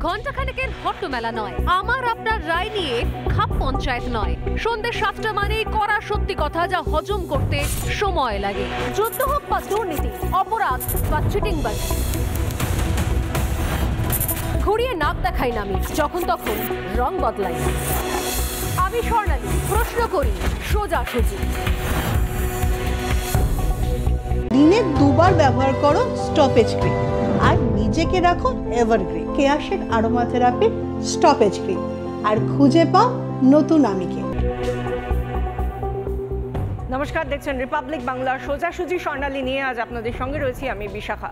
ঘণ্টাখানেকের হট্টমেলা নয়, আমার আপনার রায় নিয়ে খাপ পঞ্চায়েত নয়। সন্ধ্যে 7টা মানেই করা সত্যি কথা যা হজম করতে সময় লাগে। যুদ্ধ হোক বা দুর্নীতি, অপরাধ বা চিটিংবাজি, ঘুরিয়ে নাক দেখাই না আমি, যখন তখন রং বদলাই। আমি স্বর্ণালী, প্রশ্ন করি সোজাসুজি। দিনে 2 বার ব্যবহার করো স্টপেজ ক্রিম আর নিজেকে রাখো evergreen. Keya Seth aromatherapy stop age cream, আর খুঁজে পাও নতুন আমিকে। নমস্কার, দেখছেন রিপাবলিক বাংলার সোজাসুজি স্বর্ণালী নিয়ে। আজ আপনাদের সঙ্গে রয়েছি আমি বিশাখা।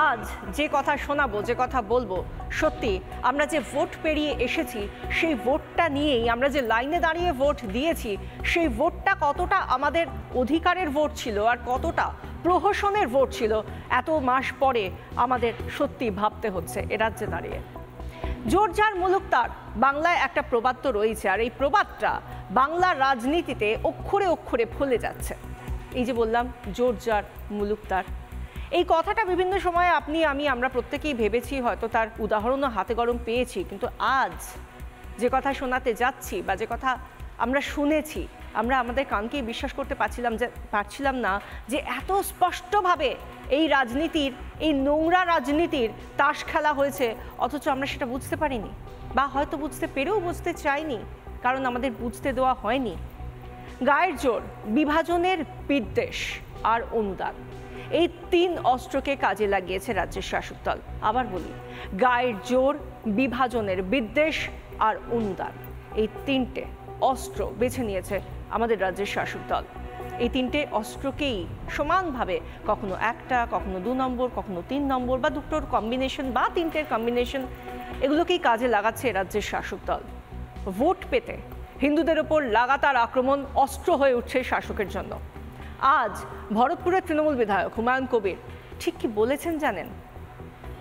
আজ যে কথা শোনাবো, যে কথা বলবো, সত্যি আমরা যে ভোট পেরিয়ে এসেছি সেই ভোটটা নিয়েই, আমরা যে লাইনে দাঁড়িয়ে ভোট দিয়েছি সেই ভোটটা কতটা আমাদের অধিকারের ভোট ছিল আর কতটা প্রহসনের ভোট ছিল, এত মাস পরে আমাদের সত্যি ভাবতে হচ্ছে এ রাজ্যে দাঁড়িয়ে। জোর যার মুলুক তার, বাংলায় একটা প্রবাদ তো রয়েছে, আর এই প্রবাদটা বাংলার রাজনীতিতে অক্ষরে অক্ষরে ফলে যাচ্ছে। এই যে বললাম জোর যার মুলুক তার, এই কথাটা বিভিন্ন সময়ে আপনি আমি আমরা প্রত্যেকেই ভেবেছি, হয়তো তার উদাহরণও হাতে গরম পেয়েছি, কিন্তু আজ যে কথা শোনাতে যাচ্ছি বা যে কথা আমরা শুনেছি, আমরা আমাদের কানকেই বিশ্বাস করতে পারছিলাম না যে এত স্পষ্টভাবে এই রাজনীতির, এই নোংরা রাজনীতির তাস খেলা হয়েছে, অথচ আমরা সেটা বুঝতে পারিনি, বা হয়তো বুঝতে পেরেও বুঝতে চাইনি, কারণ আমাদের বুঝতে দেওয়া হয়নি। গায়ের জোর, বিভাজনের বিদ্বেষ আর অনুদান, এই 3 অস্ত্রকে কাজে লাগিয়েছে রাজ্যের শাসক দল। আবার বলি, গায়ের জোর, বিভাজনের বিদ্বেষ আর অনুদান, এই 3টে অস্ত্র বেছে নিয়েছে আমাদের রাজ্যের শাসক দল। এই 3টে অস্ত্রকেই সমানভাবে, কখনো একটা, কখনো 2 নম্বর, কখনো 3 নম্বর, বা 2টোর কম্বিনেশন বা 3টের কম্বিনেশন, এগুলোকেই কাজে লাগাচ্ছে রাজ্যের শাসক দল। ভোট পেতে হিন্দুদের ওপর লাগাতার আক্রমণ অস্ত্র হয়ে উঠছে শাসকের জন্য। আজ ভরতপুরের তৃণমূল বিধায়ক হুমায়ুন কবির ঠিক কি বলেছেন জানেন?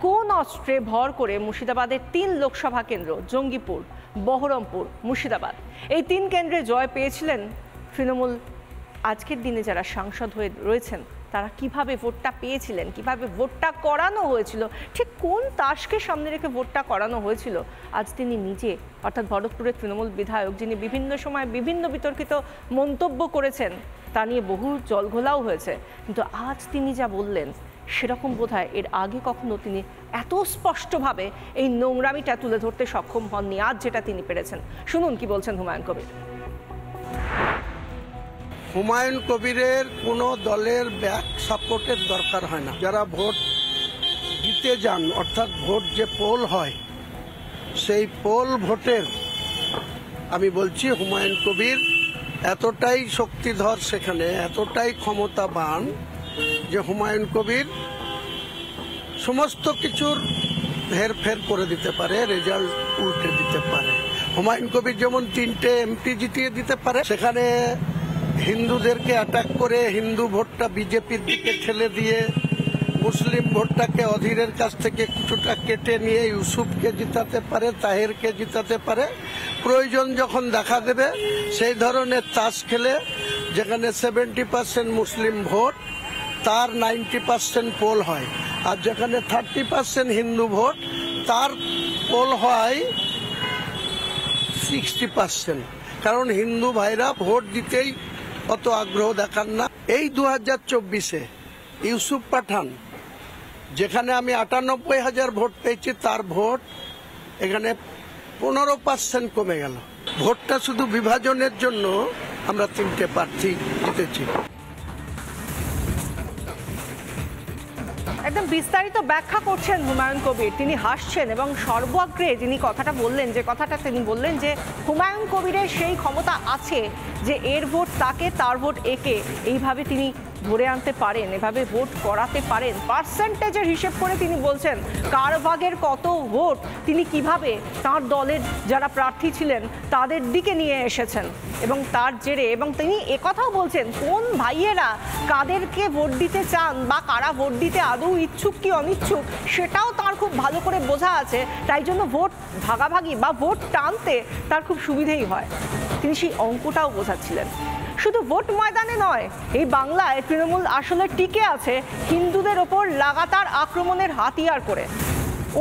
কোন অস্ত্রে ভর করে মুর্শিদাবাদের 3 লোকসভা কেন্দ্র, জঙ্গিপুর, বহরমপুর, মুর্শিদাবাদ, এই 3 কেন্দ্রে জয় পেয়েছিলেন তৃণমূল। আজকের দিনে যারা সাংসদ হয়ে রয়েছেন তারা কিভাবে ভোটটা পেয়েছিলেন, কিভাবে ভোটটা করানো হয়েছিল, ঠিক কোন তাসকে সামনে রেখে ভোটটা করানো হয়েছিল, আজ তিনি নিজে, অর্থাৎ ভরতপুরের তৃণমূল বিধায়ক, যিনি বিভিন্ন সময় বিভিন্ন বিতর্কিত মন্তব্য করেছেন, তা নিয়ে বহু জলঘোলাও হয়েছে, কিন্তু আজ তিনি যা বললেন সেরকম বোধহয় এর আগে কখনো তিনি এত স্পষ্টভাবে এই নোংরামিটা তুলে ধরতে সক্ষম হননি। আজ যেটা তিনি পেরেছেন, শুনুন কি বলছেন হুমায়ুন কবির। হুমায়ুন কবিরের কোনো দলের ব্যাক সাপোর্টের দরকার হয় না। যারা ভোট দিতে যান, অর্থাৎ ভোট যে পোল হয়, সেই পোল ভোটের আমি বলছি হুমায়ুন কবির এতটাই শক্তিধর, সেখানে এতটাই ক্ষমতাবান যে হুমায়ুন কবির সমস্ত কিছুর হেরফের করে দিতে পারে, রেজাল্ট উল্টে দিতে পারে। হুমায়ুন কবির যেমন 3টে এমপি জিতিয়ে দিতে পারে, সেখানে হিন্দুদেরকে অ্যাটাক করে হিন্দু ভোটটা বিজেপির দিকে ঠেলে দিয়ে মুসলিম ভোটটাকে অধীরের কাছ থেকে কিছুটা কেটে নিয়ে ইউসুফকে জিতাতে পারে, তাহেরকে জিতাতে পারে। প্রয়োজন যখন দেখা দেবে সেই ধরনের তাস খেলে, যেখানে 70% মুসলিম ভোট তার 90% পোল হয়, আর যেখানে 30% হিন্দু ভোট তার পোল হয় 60%। কারণ হিন্দু ভাইরা ভোট দিতেই অত আগ্রহ দেখান না। এই 2024-এ ইউসুফ পাঠান, যেখানে আমি 98,000 ভোট পেয়েছি, তার ভোট এখানে 15% কমে গেল। ভোটটা শুধু বিভাজনের জন্য আমরা 3টে প্রার্থী জিতেছি। একদম বিস্তারিত ব্যাখ্যা করছেন হুমায়ুন কবির, তিনি হাসছেন, এবং সর্বাগ্রে যিনি কথাটা বললেন, যে কথাটা তিনি বললেন যে হুমায়ুন কবিরের সেই ক্ষমতা আছে যে এর ভোট তাকে, তার ভোট একে, এইভাবে তিনি ধরে আনতে পারেন, এভাবে ভোট করাতে পারেন। পার্সেন্টেজের হিসেব করে তিনি বলছেন কার ভাগের কত ভোট তিনি কিভাবে তার দলের যারা প্রার্থী ছিলেন তাদের দিকে নিয়ে এসেছেন, এবং তার জেরে, এবং তিনি একথাও বলছেন কোন ভাইয়েরা কাদেরকে ভোট দিতে চান বা কারা ভোট দিতে আদৌ ইচ্ছুক কি অনিচ্ছুক সেটাও তার খুব ভালো করে বোঝা আছে। তাই জন্য ভোট ভাগাভাগি বা ভোট টানতে তার খুব সুবিধেই হয়। তিনি সেই অঙ্কটাও বোঝাচ্ছিলেন। শুধু ভোট ময়দানে নয়, এই বাংলায় তৃণমূল আসলে টিকে আছে হিন্দুদের ওপর লাগাতার আক্রমণের হাতিয়ার করে,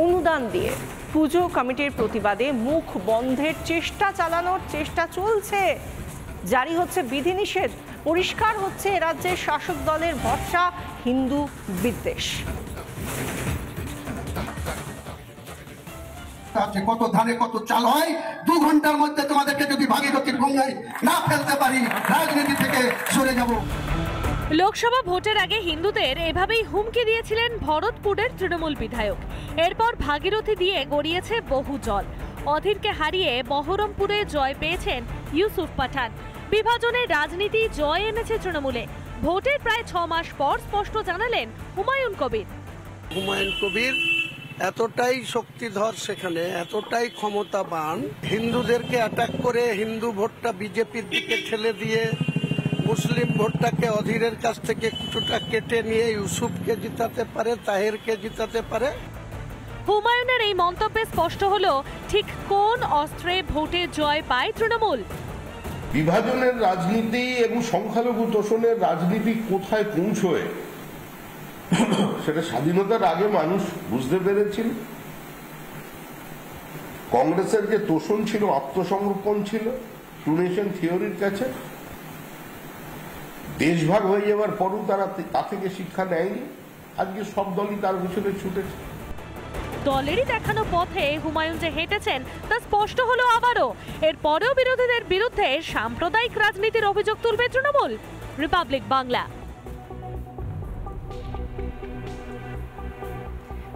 অনুদান দিয়ে। পুজো কমিটির প্রতিবাদে মুখ বন্ধের চেষ্টা চালানোর চেষ্টা চলছে। জারি হচ্ছে বিধিনিষেধ, পরিষ্কার হচ্ছে রাজ্যের শাসক দলের ভরসা হিন্দু বিদ্বেষ। কত ধানে কত চাল হয়, 2 ঘন্টার মধ্যে তোমাদেরকে যদি ভাগীরথীর গঙ্গায় না ফেলতে পারি রাজনীতি থেকে সরে যাব। লোকসভা ভোটের আগে হিন্দুদের এভাবেই হুমকি দিয়েছিলেন ভরতপুরের তৃণমূল বিধায়ক। এরপর ভাগীরথী দিয়ে গড়িয়েছে বহু জল। অধীরকে হারিয়ে বহরমপুরে জয় পেয়েছেন ইউসুফ পাঠান। বিভাজনের রাজনীতি জয় এনেছে তৃণমূলে। ভোটের প্রায় 6 মাস পর স্পষ্ট জানালেন হুমায়ুন কবির। হুমায়ুন কবির এতটাই শক্তিধর, সেখানে এতটাই ক্ষমতাবান, হিন্দুদেরকে অ্যাটাক করে হিন্দু ভোটটা বিজেপির দিকে ঠেলে দিয়ে মুসলিম ভোটটাকে অধীরের কাছ থেকে কিছুটা কেটে নিয়ে ইউসুফকে জিতাতে পারে, তাহেরকে জিতাতে পারে। হুমায়ুনের এই মন্তব্যে স্পষ্ট হলো ঠিক কোন অস্ত্রে ভোটে জয় পায় তৃণমূল। বিভাজনের রাজনীতি এবং সংখ্যালঘু তোষণের রাজনীতি কোথায় পৌঁছয় সেটা স্বাধীনতার আগে মানুষ বুঝতে পেরেছিল। কংগ্রেসের যে তোষণ ছিল, আত্মসমর্পণ ছিল, টু নেশন থিওরির কাছে। দেশভাগ হয়ে যাওয়ার পরও তারা তা থেকে শিক্ষা নেয়নি। আজকে সব দলই তার পিছনে ছুটেছে। দলেরই দেখানো পথে হুমায়ুন যে হেঁটেছেন তা স্পষ্ট হলো আবারও। এরপরেও বিরোধীদের বিরুদ্ধে সাম্প্রদায়িক রাজনীতির অভিযোগ তুলবে তৃণমূল। রিপাবলিক বাংলা।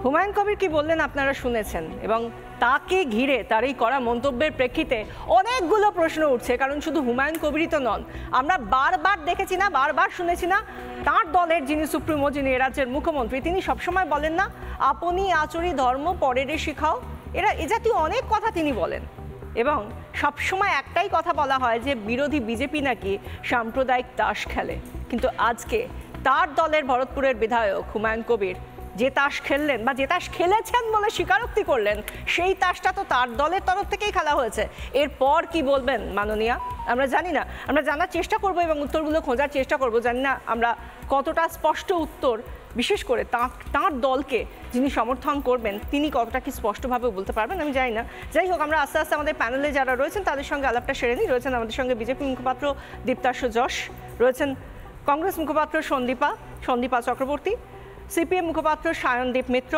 হুমায়ুন কবির কি বললেন আপনারা শুনেছেন, এবং তাকে ঘিরে তার এই করা মন্তব্যের প্রেক্ষিতে অনেকগুলো প্রশ্ন উঠছে। কারণ শুধু হুমায়ুন কবিরই তো নন, আমরা বারবার দেখেছি না, বারবার শুনেছি না, তার দলের যিনি সুপ্রিমো, যিনি রাজ্যের মুখ্যমন্ত্রী, তিনি সবসময় বলেন না আপনি আচরি ধর্ম পরেরে শিখাও। এ জাতীয় অনেক কথা তিনি বলেন, এবং সবসময় একটাই কথা বলা হয় যে বিরোধী বিজেপি নাকি সাম্প্রদায়িক তাস খেলে। কিন্তু আজকে তার দলের ভরতপুরের বিধায়ক হুমায়ুন কবির যে তাস খেললেন বা যে তাস খেলেছেন বলে স্বীকারোক্তি করলেন, সেই তাসটা তো তার দলের তরফ থেকেই খেলা হয়েছে। এরপর কি বলবেন মাননীয়া আমরা জানি না, আমরা জানার চেষ্টা করব এবং উত্তরগুলো খোঁজার চেষ্টা করব। জানি না আমরা কতটা স্পষ্ট উত্তর, বিশেষ করে তাঁর দলকে যিনি সমর্থন করবেন তিনি কতটা কি স্পষ্টভাবে বলতে পারবেন আমি জানি না। যাই হোক, আমরা আস্তে আস্তে আমাদের প্যানেলে যারা রয়েছেন তাদের সঙ্গে আলাপটা সেরে নিই। রয়েছেন আমাদের সঙ্গে বিজেপি মুখপাত্র দীপ্তাশ যশ, রয়েছেন কংগ্রেস মুখপাত্র সন্দীপা চক্রবর্তী, সিপিএম মুখপাত্র সায়নদীপ মিত্র,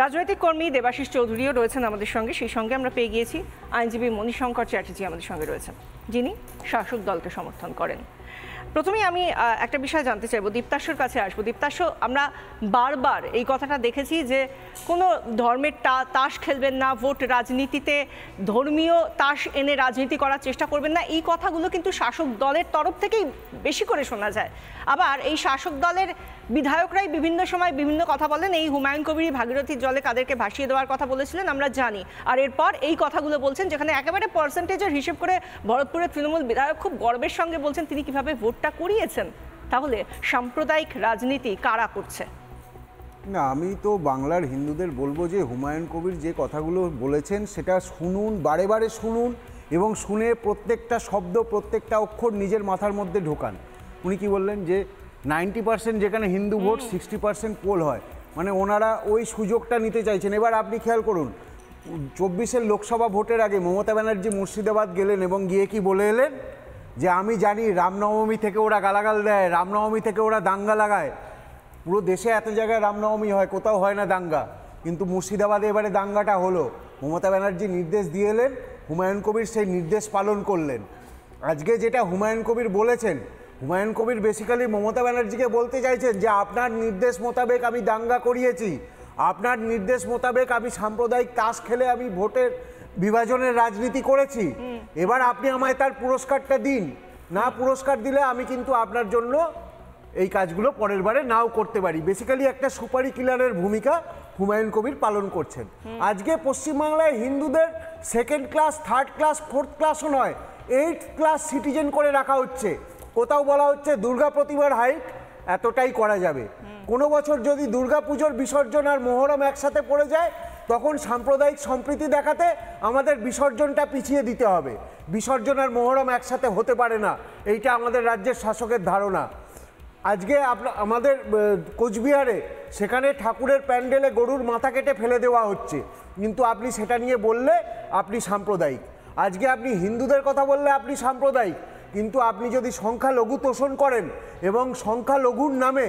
রাজনৈতিক কর্মী দেবাশিস চৌধুরীও রয়েছেন আমাদের সঙ্গে। সেই সঙ্গে আমরা পেয়ে গিয়েছি আইনজীবী মণিশঙ্কর চ্যাটার্জি আমাদের সঙ্গে রয়েছেন, যিনি শাসক দলকে সমর্থন করেন। প্রথমেই আমি একটা বিষয় জানতে চাইবো, দীপ্তাশর কাছে আসবো। দীপ্তাশ, আমরা বারবার এই কথাটা দেখেছি যে কোনো ধর্মের তাস খেলবেন না, ভোট রাজনীতিতে ধর্মীয় তাস এনে রাজনীতি করার চেষ্টা করবেন না, এই কথাগুলো কিন্তু শাসক দলের তরফ থেকেই বেশি করে শোনা যায়। আবার এই শাসক দলের বিধায়করাই বিভিন্ন সময় বিভিন্ন কথা বলেন। এই হুমায়ুন কবির ভাগীরথীর জলে কাদেরকে ভাসিয়ে দেওয়ার কথা বলেছিলেন আমরা জানি, আর এরপর এই কথাগুলো বলছেন, যেখানে একেবারে পার্সেন্টেজের হিসেব করে ভরতপুরের তৃণমূল বিধায়ক খুব গর্বের সঙ্গে বলছেন তিনি কিভাবে ভোটটা করিয়েছেন। তাহলে সাম্প্রদায়িক রাজনীতি কারা করছে? না, আমি তো বাংলার হিন্দুদের বলবো যে হুমায়ুন কবির যে কথাগুলো বলেছেন সেটা শুনুন, বারে বারে শুনুন, এবং শুনে প্রত্যেকটা শব্দ প্রত্যেকটা অক্ষর নিজের মাথার মধ্যে ঢোকান। উনি কি বললেন যে 90% যেখানে হিন্দু ভোট 60% পোল হয়, মানে ওনারা ওই সুযোগটা নিতে চাইছেন। এবার আপনি খেয়াল করুন, 24-এর লোকসভা ভোটের আগে মমতা ব্যানার্জি মুর্শিদাবাদ গেলেন এবং গিয়ে কি বলে এলেন যে আমি জানি রামনবমী থেকে ওরা গালাগাল দেয়, রামনবমী থেকে ওরা দাঙ্গা লাগায়। পুরো দেশে এত জায়গায় রামনবমী হয়, কোথাও হয় না দাঙ্গা, কিন্তু মুর্শিদাবাদে এবারে দাঙ্গাটা হলো। মমতা ব্যানার্জি নির্দেশ দিয়ে এলেন, হুমায়ুন কবির সেই নির্দেশ পালন করলেন। আজকে যেটা হুমায়ুন কবির বলেছেন, হুমায়ুন কবির বেসিক্যালি মমতা ব্যানার্জিকে বলতে চাইছেন যে আপনার নির্দেশ মোতাবেক আমি দাঙ্গা করিয়েছি, আপনার নির্দেশ মোতাবেক আমি সাম্প্রদায়িক তাস খেলে আমি ভোটের বিভাজনের রাজনীতি করেছি, এবার আপনি আমায় তার পুরস্কারটা দিন। না পুরস্কার দিলে আমি কিন্তু আপনার জন্য এই কাজগুলো পরের বারে নাও করতে পারি। বেসিক্যালি একটা সুপারি কিলারের ভূমিকা হুমায়ুন কবির পালন করছেন। আজকে পশ্চিমবাংলায় হিন্দুদের 2nd class, 3rd class, 4th ক্লাসও নয়, 8th ক্লাস সিটিজেন করে রাখা হচ্ছে। কোথাও বলা হচ্ছে দুর্গা প্রতিমার হাইট এতটাই করা যাবে। কোনো বছর যদি দুর্গা পুজোর বিসর্জন আর মহরম একসাথে পড়ে যায়, তখন সাম্প্রদায়িক সম্প্রীতি দেখাতে আমাদের বিসর্জনটা পিছিয়ে দিতে হবে। বিসর্জন আর মহরম একসাথে হতে পারে না, এইটা আমাদের রাজ্যের শাসকের ধারণা। আজকে আমাদের কোচবিহারে সেখানে ঠাকুরের প্যান্ডেলে গরুর মাথা কেটে ফেলে দেওয়া হচ্ছে, কিন্তু আপনি সেটা নিয়ে বললে আপনি সাম্প্রদায়িক। আজকে আপনি হিন্দুদের কথা বললে আপনি সাম্প্রদায়িক, কিন্তু আপনি যদি সংখ্যালঘু তোষণ করেন এবং সংখ্যালঘুর নামে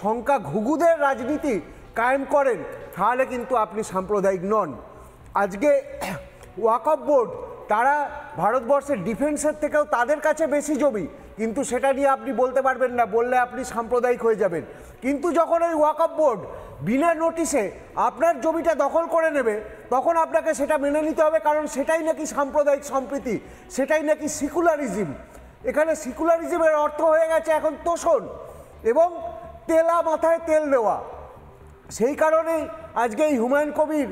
সংখ্যাঘুঘুদের রাজনীতি কায়েম করেন, তাহলে কিন্তু আপনি সাম্প্রদায়িক নন। আজকে ওয়াকফ বোর্ড তারা ভারতবর্ষের ডিফেন্সের থেকেও তাদের কাছে বেশি জমি, কিন্তু সেটা নিয়ে আপনি বলতে পারবেন না, বললে আপনি সাম্প্রদায়িক হয়ে যাবেন। কিন্তু যখন ওই ওয়াকফ বোর্ড বিনা নোটিশে আপনার জমিটা দখল করে নেবে, তখন আপনাকে সেটা মেনে নিতে হবে, কারণ সেটাই নাকি সাম্প্রদায়িক সম্প্রীতি, সেটাই নাকি সেকুলারিজম। এখানে সেকুলারিজমের অর্থ হয়ে গেছে এখন তোষণ এবং তেলা মাথায় তেল দেওয়া। সেই কারণেই আজকে এই হুমায়ুন কবির,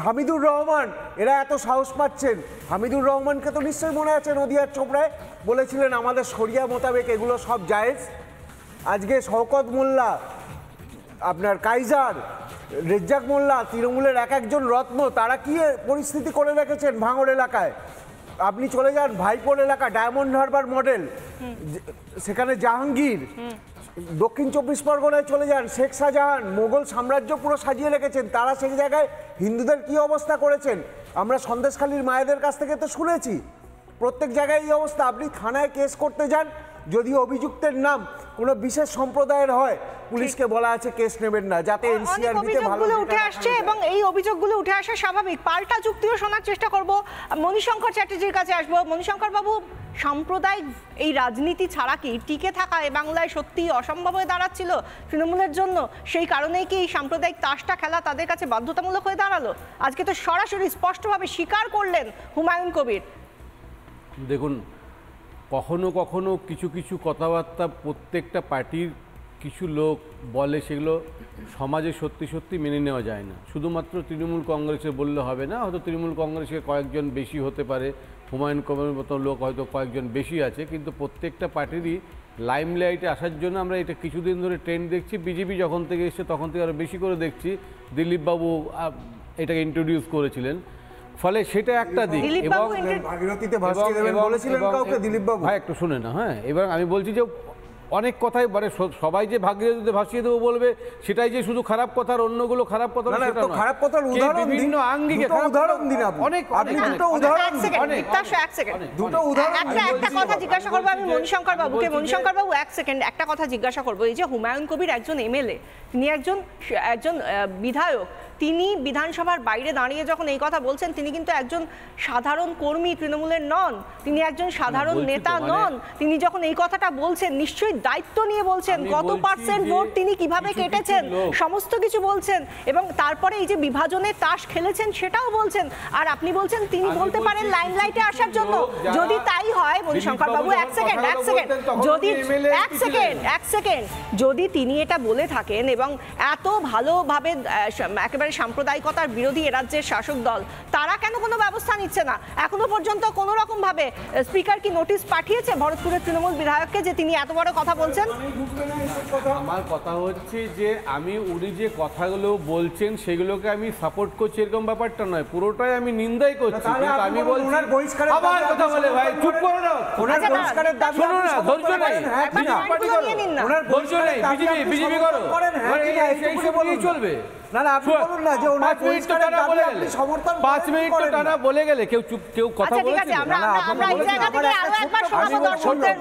হামিদুর রহমান এরা এত সাহস পাচ্ছেন। হামিদুর রহমানকে তো নিশ্চয়ই মনে আছে নদিয়ার চোপড়ায় বলেছিলেন আমাদের শরিয়া মোতাবেক এগুলো সব জায়েজ। আজকে শওকত মোল্লা, আপনার কাইজার, রেজ্জাক মোল্লা, তৃণমূলের এক একজন রত্ন, তারা কি পরিস্থিতি করে রেখেছেন ভাঙড় এলাকায়। আপনি চলে যান ভাইপোর এলাকা, ডায়মন্ড হারবার মডেল, সেখানে জাহাঙ্গীর, দক্ষিণ 24 পরগনায় চলে যান, শেখ শাহজাহান, মোগল সাম্রাজ্য পুরো সাজিয়ে রেখেছেন। তারা সেই জায়গায় হিন্দুদের কি অবস্থা করেছেন আমরা সন্দেশখালীর মায়েদের কাছ থেকে তো শুনেছি। প্রত্যেক জায়গায় এই অবস্থা। আপনি থানায় কেস করতে যান, যদি অভিযুক্তের নাম কোনো বিশেষ সম্প্রদায়ের হয়, পুলিশকে বলা আছে কেস নেবেন না, যাতে এনসিআরবিতে ভালো উঠে আসছে এবং এই অভিযোগগুলো উঠে আসা স্বাভাবিক। পাল্টা যুক্তিও শোনার চেষ্টা করব, মণিশঙ্কর চ্যাটার্জির কাছে আসবো। মণিশঙ্কর বাবু, সাম্প্রদায়িক এই রাজনীতি ছাড়া কি টিকে থাকা এ বাংলায় সত্যি অসম্ভব হয়ে দাঁড়াচ্ছিল তৃণমূলের জন্য? সেই কারণেই কি এই সাম্প্রদায়িক তাসটা খেলা তাদের কাছে বাধ্যতামূলক হয়ে দাঁড়ালো? আজকে তো সরাসরি স্পষ্টভাবে স্বীকার করলেন হুমায়ুন কবির। দেখুন, কখনো কখনো কিছু কিছু কথাবার্তা প্রত্যেকটা পার্টির কিছু লোক বলে, সেগুলো সমাজে সত্যি সত্যি মেনে নেওয়া যায় না। শুধুমাত্র তৃণমূল কংগ্রেসে বললে হবে না, হয়তো তৃণমূল কংগ্রেসে কয়েকজন বেশি হতে পারে, হুমায়ুন কবিরের মতো লোক হয়তো কয়েকজন বেশি আছে, কিন্তু প্রত্যেকটা পার্টিরই লাইমলাইটে আসার জন্য আমরা এটা কিছুদিন ধরে ট্রেন্ড দেখছি। বিজেপি যখন থেকে এসছে তখন থেকে আরও বেশি করে দেখছি। দিলীপবাবু এটাকে ইন্ট্রোডিউস করেছিলেন, ফলে সেটা একটা দিক। ভাই একটু শুনে না, হ্যাঁ, এবার আমি বলছি যে অনেক কথাই মানে সবাই যে ভাগীরথীতে ভাসিয়ে দেবো বলবে সেটাই যে শুধু খারাপ কথা, আর অন্যগুলো খারাপ কথা, খারাপ কথার উদাহরণ বিভিন্ন আঙ্গিকে উদাহরণ দিন অনেক, আপনি দুটো উদাহরণ, দুটো উদাহরণ। একটা কথা জিজ্ঞাসা করবো আমি মণিশঙ্কর বাবুকে। মণিশঙ্কর বাবু, এক সেকেন্ড, একটা কথা জিজ্ঞাসা করবো। এই যে হুমায়ুন কবির একজন এমএলএ, তিনি একজন বিধায়ক, তিনি বিধানসভার বাইরে দাঁড়িয়ে যখন এই কথা বলছেন, তিনি কিন্তু একজন সাধারণ কর্মী তৃণমূলের নন, তিনি একজন সাধারণ নেতা নন। তিনি যখন এই কথাটা বলছেন নিশ্চয়ই দায়িত্ব নিয়ে বলছেন, কত পার্সেন্ট ভোট তিনি কিভাবে কেটেছেন সমস্ত কিছু বলছেন, এবং তারপরে এই যে বিভাজনের তাস খেলেছেন সেটাও বলছেন। আর আপনি বলছেন তিনি বলতে পারেন লাইমলাইটে আসার জন্য। যদি তাই হয় মণিশঙ্কর বাবু, এক সেকেন্ড, যদি তিনি এটা বলে থাকেন এবং এত ভালোভাবে একেবারে সাম্প্রদায়িকতার বিরোধী এ রাজ্যের শাসক দল, তারা কেন কোনো ব্যবস্থা নিচ্ছে না? এখনো পর্যন্ত কোনো রকম ভাবে স্পিকার কি নোটিশ পাঠিয়েছে ভরতপুরের তৃণমূল বিধায়ককে যে তিনি এত বড় কথা বলছেন? আমার কথা হচ্ছে যে আমি উনি যে কথাগুলো বলছেন সেগুলোকে আমি সাপোর্ট করছি এরকম ব্যাপারটা নয়, পুরোটাই আমি নিন্দাই করছি। আমি বলছি আবার কথা বলে, ভাই চুপ করো না, ওনার বহিষ্কারের দাবি শোনো না, ধৈর্য নেই, ধৈর্য নেই, বিজেপি করো, এই সব নিয়ে চলবে না। না, আপনি বলুন না যে ওনার 5 মিনিট টানা বলে গেলে, 5 মিনিট টানা বলে গেলে কেউ চুপ, কেউ কথা বলেছে না। আমরা এই জায়গা থেকে আরো একবার শোনাবো দর্শকদের।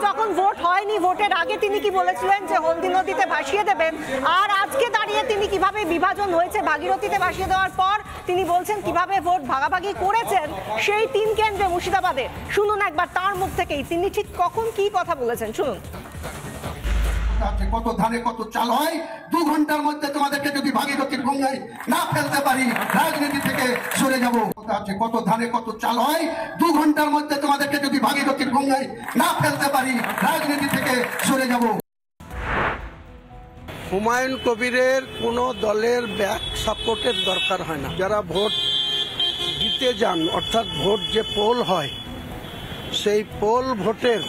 যখন ভোট হয়নি, ভোটের আগে তিনি কি বলেছিলেন যে হলদি নদীতে ভাসিয়ে দেবেন, আর আজকে দাঁড়িয়ে তিনি কিভাবে বিভাজন হয়েছে ভাগীরথীতে ভাসিয়ে দেওয়ার পর তিনি বলছেন কিভাবে ভোট ভাগাভাগি করেছেন সেই 3 কেন্দ্রে মুর্শিদাবাদে। শুনুন একবার তার মুখ থেকেই তিনি ঠিক কখন কি কথা বলেছেন, শুনুন। কত ধানে কত চাল হয়, 2 ঘন্টার মধ্যে তোমাদেরকে যদি ভাগীরথীর গঙ্গায় না ফেলতে পারি, রাজনীতি থেকে সরে যাব। কত ধানে কত চাল হয়, 2 ঘন্টার মধ্যে তোমাদেরকে যদি ভাগীরথীর গঙ্গায় না ফেলতে পারি, রাজনীতি থেকে সরে যাব। হুমায়ুন কবিরের কোনো দলের ব্যাক সাপোর্টের দরকার হয় না। যারা ভোট দিতে যান, অর্থাৎ ভোট যে পোল হয়, সেই পোল ভোটের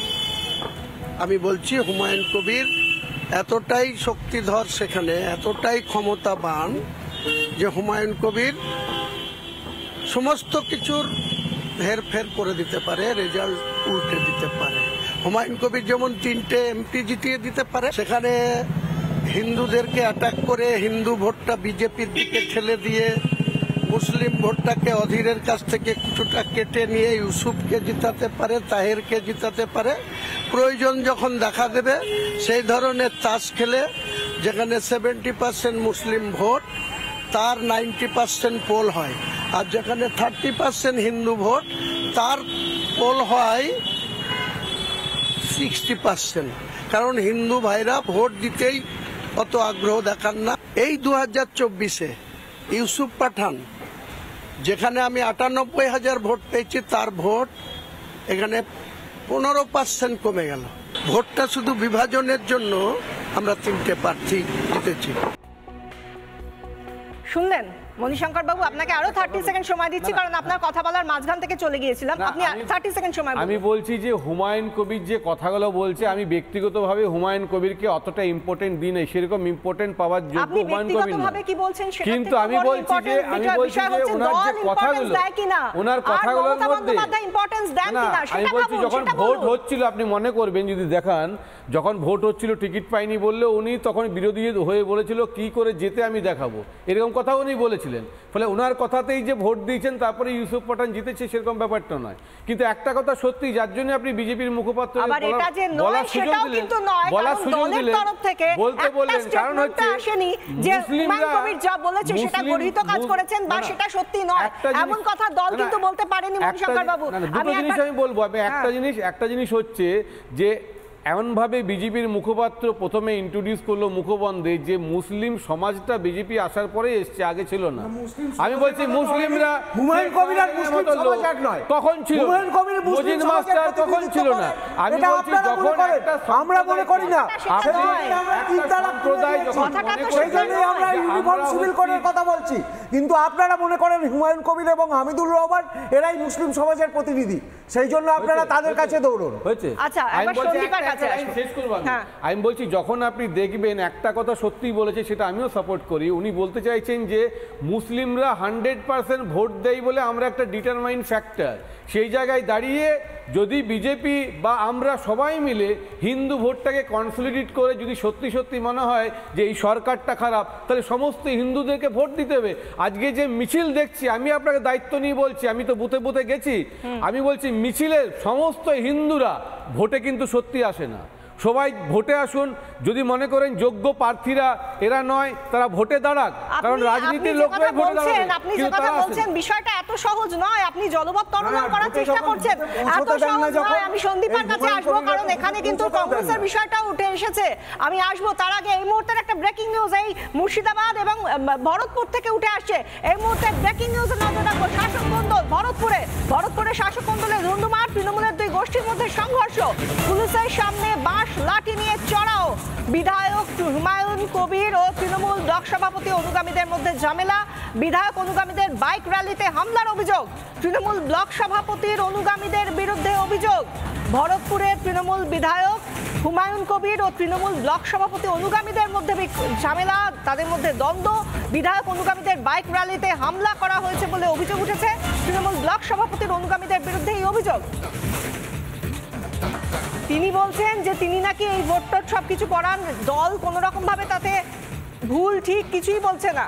আমি বলছি হুমায়ুন কবির এতটাই শক্তিধর, সেখানে এতটাই ক্ষমতাবান যে হুমায়ুন কবির সমস্ত কিছুর হেরফের করে দিতে পারে, রেজাল্ট উল্টে দিতে পারে। হুমায়ুন কবির যেমন 3টে এমপি জিতিয়ে দিতে পারে, সেখানে হিন্দুদেরকে অ্যাটাক করে হিন্দু ভোটটা বিজেপির দিকে ঠেলে দিয়ে মুসলিম ভোটটাকে অধীরের কাছ থেকে কিছুটা কেটে নিয়ে ইউসুফকে জিতাতে পারে, তাহেরকে জিতাতে পারে। প্রয়োজন যখন দেখা দেবে সেই ধরনের তাস খেলে যেখানে 70% মুসলিম ভোট তার 90% পোল হয়, আর যেখানে 30% হিন্দু ভোট তার পোল হয় 60%। কারণ হিন্দু ভাইরা ভোট দিতেই অত আগ্রহ দেখান না। এই 2024-এ ইউসুফ পাঠান যেখানে আমি 98,000 ভোট পেয়েছি, তার ভোট এখানে 15% কমে গেল। ভোটটা শুধু বিভাজনের জন্য আমরা 3টে প্রার্থী জিতেছি। শুনলেন মণিশঙ্কর বাবু, আপনাকে আরো 30 সেকেন্ড সময় দিচ্ছি, কারণ আপনার কথা বলার মাঝখান থেকে চলে গিয়েছিলাম। আপনি 30 সেকেন্ড সময়। আমি বলছি যে হুমায়ুন কবির যে কথাগুলো বলছে, আমি ব্যক্তিগতভাবে হুমায়ুন কবিরকে অতটা ইম্পর্টেন্ট দিই না, সেরকম ইম্পর্টেন্ট পাওয়ার যোগ্য হুমায়ুন কবির না। কিন্তু আমি বলছি যে ওনার যে কথাগুলো, ওনার কথাগুলোর মধ্যে আমি বলছি যখন ভোট হচ্ছিল, আপনি মনে করবেন যদি দেখান, যখন ভোট হচ্ছিল টিকিট পাইনি বললে উনি তখন বিরোধী হয়ে বলেছিল কি করে যেতে আমি দেখাবো, এরকম কথা উনি বলেছিলেন। ফলে ওনার কথাতেই যে ভোট দিয়েছেন তারপরে ইউসুফ পাঠান জিতেছে সেরকম ব্যাপারটা নয়। কিন্তু একটা কথা সত্যি, যার জন্য আপনি বিজেপির মুখপাত্র বলার সুযোগ দিলেন, বলতে বললেন, কারণ হচ্ছে মুসলিমরা দুটো জিনিস আমি বলবো। আমি একটা জিনিস হচ্ছে যে এমনভাবে বিজেপির মুখপাত্র প্রথমে ইন্ট্রোডিউস করলো মুখবন্ধে যে মুসলিম সমাজটা বিজেপি আসার পরে এসছে, আগে ছিল না। আমি বলছি মুসলিমরা হুমায়ুন কবির আর মুসলিম সমাজ এক নয়, তখন ছিল হুমায়ুন কবির মুসলিম মাস্টার তখন ছিল না। আমি বলছি যখন আমরা মনে করি না, আমরা তিনতলা সম্প্রদায় যখন সেইজন্যই আমরা ইউনিফর্ম সিভিল কোডের কথা বলছি, কিন্তু আপনারা মনে করেন হুমায়ুন কবির এবং হামিদুর রহমান এরাই মুসলিম সমাজের প্রতিনিধি, সেই জন্য আপনারা তাদের কাছে দৌড়ন। হয়েছে? আচ্ছা, আমি বলছি যখন আপনি দেখবেন একটা কথা সত্যি বলেছে, সেটা আমিও সাপোর্ট করি। উনি বলতে চাইছেন যে মুসলিমরা 100% ভোট দেয় বলে আমরা একটা ডিটারমাইন ফ্যাক্টর। সেই জায়গায় দাঁড়িয়ে যদি বিজেপি বা আমরা সবাই মিলে হিন্দু ভোটটাকে কনসলিডেট করে যদি সত্যি সত্যি মনে হয় যে এই সরকারটা খারাপ, তাহলে সমস্ত হিন্দুদেরকে ভোট দিতে হবে। আজকে যে মিছিল দেখছি, আমি আপনাকে দায়িত্ব নিয়ে বলছি, আমি তো বুথে বুথে গেছি, আমি বলছি মিছিলের সমস্ত হিন্দুরা ভোটে কিন্তু সত্যি আসে না। সবাই ভোটে আসুন, যদি মনে করেন যোগ্য প্রার্থীরা এরা নয়, তারা ভোটে দাঁড়াক, কারণ রাজনীতির লোকরাই ভোটে দাঁড়াবে। আপনি যে কথা বলছেন বিষয়টা এত সহজ নয়, আপনি জলপথ তরঙ্গন করার চেষ্টা করছেন, এত সহজ নয়। আমি সন্দীপার কাছে আসবো, কারণ এখানে কিন্তু কংগ্রেসের বিষয়টা উঠে এসেছে। আমি আসবো, তার আগে এই মুহূর্তের একটা ব্রেকিং নিউজ এই মুর্শিদাবাদ এবং ভরতপুর থেকে উঠে আসছে। এই মুহূর্তে ব্রেকিং নিউজে নজর রাখবো। শাসক মণ্ডল ভরতপুরে শাসক মণ্ডলের ধুন্ধুমার, তৃণমূলের দুই গোষ্ঠীর মধ্যে সংঘর্ষ, পুলিশের সামনে লাঠি নিয়ে চড়াও, বিধায়ক হুমায়ুন কবির ও তৃণমূল ব্লক সভাপতি অনুগামীদের মধ্যে ঝামেলা, বিধায়ক অনুগামীদের বাইক র্যালিতে হামলার অভিযোগ, তৃণমূল ব্লক সভাপতির অনুগামীদের বিরুদ্ধে অভিযোগ। ভরতপুরে তৃণমূল বিধায়ক হুমায়ুন কবির ও তৃণমূল ব্লক সভাপতি অনুগামীদের মধ্যে ঝামেলা, তাদের মধ্যে দ্বন্দ্ব, বিধায়ক অনুগামীদের বাইক র্যালিতে হামলা করা হয়েছে বলে অভিযোগ উঠেছে। তৃণমূল ব্লক সভাপতির অনুগামীদের বিরুদ্ধে এই অভিযোগ। তিনি বলছেন যে তিনি নাকি এই ভোটটোট সবকিছু করান, দল কোনো রকম ভাবে তাতে ভুল ঠিক কিছুই বলছে না।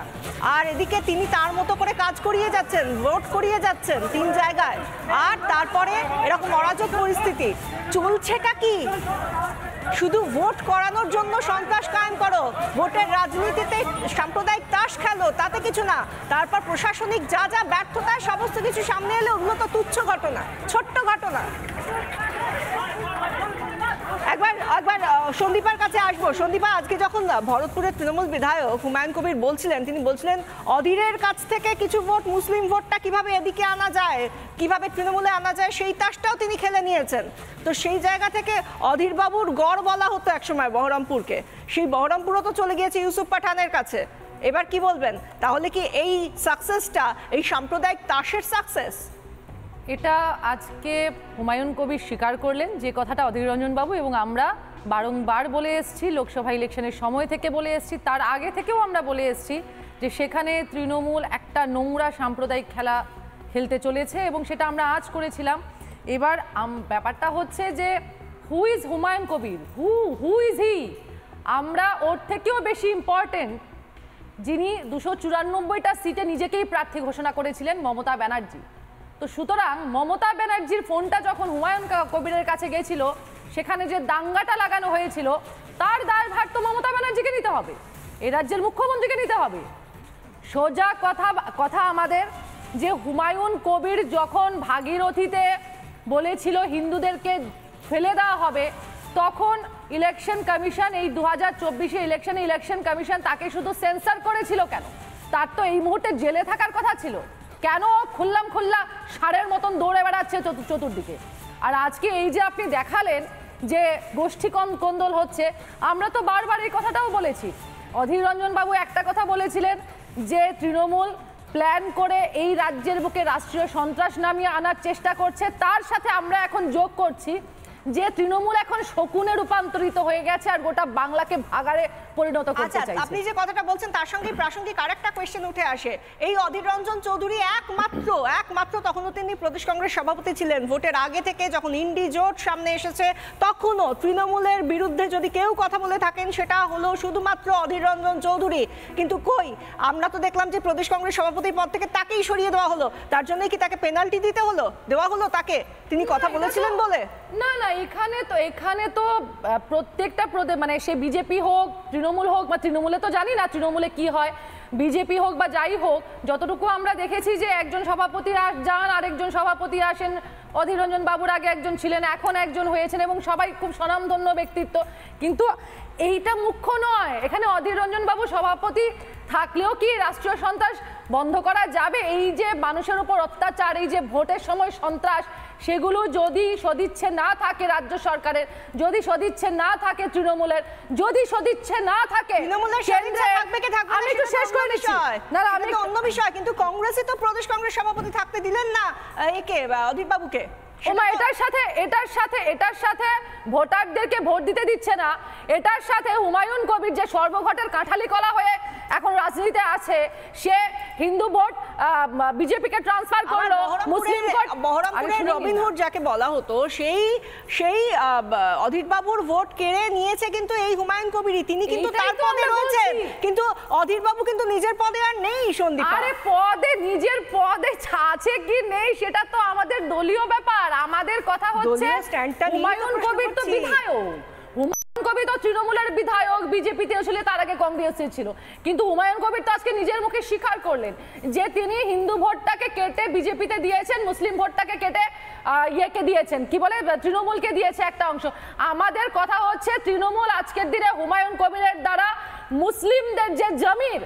আর এদিকে তিনি তার মতো করে কাজ করিয়ে যাচ্ছেন, ভোট করিয়ে যাচ্ছেন 3 জায়গায়, আর তারপরে এরকম অরাজক পরিস্থিতি চলছেটা কি? শুধু ভোট করানোর জন্য সন্ত্রাস কায়েম করো, ভোটের রাজনীতিতে সাম্প্রদায়িক তাস খেলো, তাতে কিছু না। তারপর প্রশাসনিক যা যা ব্যর্থতায় সমস্ত কিছু সামনে এলে ওগুলো তো তুচ্ছ ঘটনা, ছোট্ট ঘটনা। একবার সন্দীপার কাছে আসবো। সন্দীপা, আজকে যখন ভরতপুরের তৃণমূল বিধায়ক হুমায়ুন কবির বলছিলেন, তিনি বলছিলেন অধীরের কাছ থেকে কিছু ভোট, মুসলিম ভোটটা কিভাবে এদিকে আনা যায়, কিভাবে তৃণমূলে আনা যায়, সেই তাসটাও তিনি খেলে নিয়েছেন। তো সেই জায়গা থেকে অধীর বাবুর গড় বলা হতো একসময় বহরমপুরকে, সেই বহরমপুরও তো চলে গিয়েছে ইউসুফ পাঠানের কাছে। এবার কি বলবেন, তাহলে কি এই সাকসেসটা এই সাম্প্রদায়িক তাসের সাকসেস? এটা আজকে হুমায়ুন কবির স্বীকার করলেন, যে কথাটা অধীর রঞ্জন বাবু এবং আমরা বারংবার বলে এসেছি, লোকসভা ইলেকশনের সময় থেকে বলে এসেছি, তার আগে থেকেও আমরা বলে এসেছি যে সেখানে তৃণমূল একটা নোংরা সাম্প্রদায়িক খেলা খেলতে চলেছে, এবং সেটা আমরা আজ করেছিলাম। এবার ব্যাপারটা হচ্ছে যে who is Humayun Kabir, who is he? আমরা ওর থেকেও বেশি ইম্পর্টেন্ট যিনি 294টা সিটে নিজেকেই প্রার্থী ঘোষণা করেছিলেন, মমতা ব্যানার্জি। তো সুতরাং মমতা ব্যানার্জির ফোনটা যখন হুমায়ুন কবিরের কাছে গেছিল, সেখানে যে দাঙ্গাটা লাগানো হয়েছিল তার দায়ভার তো মমতা ব্যানার্জিকে নিতে হবে, এ রাজ্যের মুখ্যমন্ত্রীকে নিতে হবে। সোজা কথা আমাদের যে হুমায়ুন কবির যখন ভাগীরথীতে বলেছিল হিন্দুদেরকে ফেলে দেওয়া হবে, তখন ইলেকশন কমিশন, এই 2024 ইলেকশন কমিশন তাকে শুধু সেন্সার করেছিল কেন? তার তো এই মুহূর্তে জেলে থাকার কথা ছিল, কেন খোল্লা ষাঁড়ের মতন দৌড়ে বেড়াচ্ছে চতুর্দিকে? আর আজকে এই যে আপনি দেখালেন যে গোষ্ঠী কোন্দল হচ্ছে, আমরা তো বারবার এই কথাটাও বলেছি। অধীর রঞ্জন বাবু একটা কথা বলেছিলেন যে তৃণমূল প্ল্যান করে এই রাজ্যের বুকে রাষ্ট্রীয় সন্ত্রাস নামিয়ে আনার চেষ্টা করছে। তার সাথে আমরা এখন যোগ করছি যে তৃণমূল এখন শকুনে রূপান্তরিত হয়ে গেছে আর গোটা বাংলাকে ভাগাড়ে পরিণত করতে চাইছে। আপনি যে কথাটা বলছেন তার সঙ্গে প্রাসঙ্গিক আরেকটা কোয়েশ্চেন উঠে আসে। এই অধীর রঞ্জন চৌধুরী একমাত্র তখনও তিনি প্রদেশ কংগ্রেস সভাপতি ছিলেন, ভোটের আগে থেকে যখন ইন্ডি জোট সামনে এসেছে তখনও তৃণমূলের বিরুদ্ধে যদি কেউ কথা বলে থাকেন সেটা হলো শুধুমাত্র অধীর রঞ্জন চৌধুরী। কিন্তু কই, আমরা তো দেখলাম যে প্রদেশ কংগ্রেস সভাপতির পদ থেকে তাকেই সরিয়ে দেওয়া হলো। তার জন্য কি তাকে পেনাল্টি দেওয়া হলো তাকে, তিনি কথা বলেছিলেন বলে? না, এখানে তো প্রত্যেকটা মানে সে বিজেপি হোক, তৃণমূল হোক, বা তৃণমূলে তো জানি না তৃণমূলে কি হয়, বিজেপি হোক বা যাই হোক, যতটুকু আমরা দেখেছি যে একজন সভাপতি যান, আরেকজন সভাপতি আসেন। অধীর রঞ্জন বাবুর আগে একজন ছিলেন, এখন একজন হয়েছেন, এবং সবাই খুব স্বনামধন্য ব্যক্তিত্ব। কিন্তু এইটা মুখ্য নয়। এখানে অধীর রঞ্জন বাবু সভাপতি থাকলেও কি রাষ্ট্রীয় সন্ত্রাস বন্ধ করা যাবে? এই যে মানুষের উপর অত্যাচার, এই যে ভোটের সময় সন্ত্রাস, সেগুলো যদি সদিচ্ছে না থাকে রাজ্য সরকারের, যদি সদিচ্ছে না থাকে তৃণমূলের, যদি সদিচ্ছে না থাকে আমি তো শেষ করে নিচ্ছি, না আমি তো অন্য বিষয়। কিন্তু কংগ্রেসই তো প্রদেশ কংগ্রেস সভাপতি থাকতে দিলেন না একে, অধীর বাবুকে। এটার সাথে ভোটারদেরকে ভোট দিতে দিচ্ছে না, এটার সাথে হুমায়ুন কবির যে সর্বঘটের কাঁঠালি কলা হয়ে এখন রাজনীতিতে আছে, সে হিন্দু ভোট বিজেপিকে ট্রান্সফার করলো, মুসলিম ভোট বহরমপুরের রবিনহুড যাকে বলা হতো সেই অধীর বাবুর ভোট কেড়ে নিয়েছে কিন্তু এই হুমায়ুন কবিরই। তিনি কিন্তু তার পদে রয়েছেন, কিন্তু অধীর বাবু কিন্তু নিজের পদে আর নেই। সন্দীপ, আরে নিজের পদে আছে কি নেই সেটা তো আমাদের দলীয় ব্যাপার। আমাদের কথা হচ্ছে হুমায়ুন কবির তো বিধায়ক, হুমায়ুন কবির তো তৃণমূলের বিধায়ক, বিজেপিতে ছিল, তার আগে কংগ্রেসে ছিল। কিন্তু হুমায়ুন কবির তো আজকে নিজের মুখে স্বীকার করলেন যে তিনি হিন্দু ভোটটাকে কেটে বিজেপিতে দিয়েছেন, মুসলিম ভোটটাকে কেটে ইয়েকে দিয়েছেন, কি বলে তৃণমূলকে দিয়েছে একটা অংশ। আমাদের কথা হচ্ছে তৃণমূল আজকের দিনে হুমায়ুন কবিরের দ্বারা মুসলিমদের যে জমির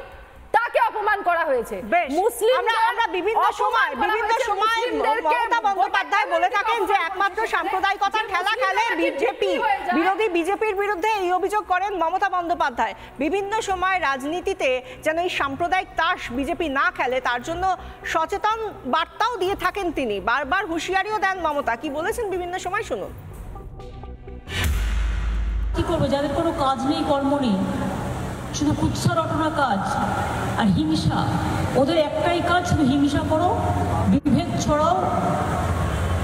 তাকে অপমান করা হয়েছে। আমরা বিভিন্ন সময় মমতা বন্দ্যোপাধ্যায় বলে থাকেন যে একমাত্র সাম্প্রদায়িকতার খেলা খেলে বিজেপির বিরুদ্ধে এই অভিযোগ করেন মমতা বন্দ্যোপাধ্যায়। বিভিন্ন সময় রাজনীতিতে যেন এই সাম্প্রদায়িক তাস বিজেপি না খেলে তার জন্য সচেতন বার্তাও দিয়ে থাকেন তিনি, বারবার হুঁশিয়ারিও দেন মমতা। কি বলেছেন বিভিন্ন সময় শুনুন। কি করবো, যাদের কোনো কাজ নেই, কর্ম নেই, শুধু কুৎসা রটনা কাজ আর হিংসা, ওদের একটাই কাজ, শুধু হিংসা করো, বিভেদ ছড়াও,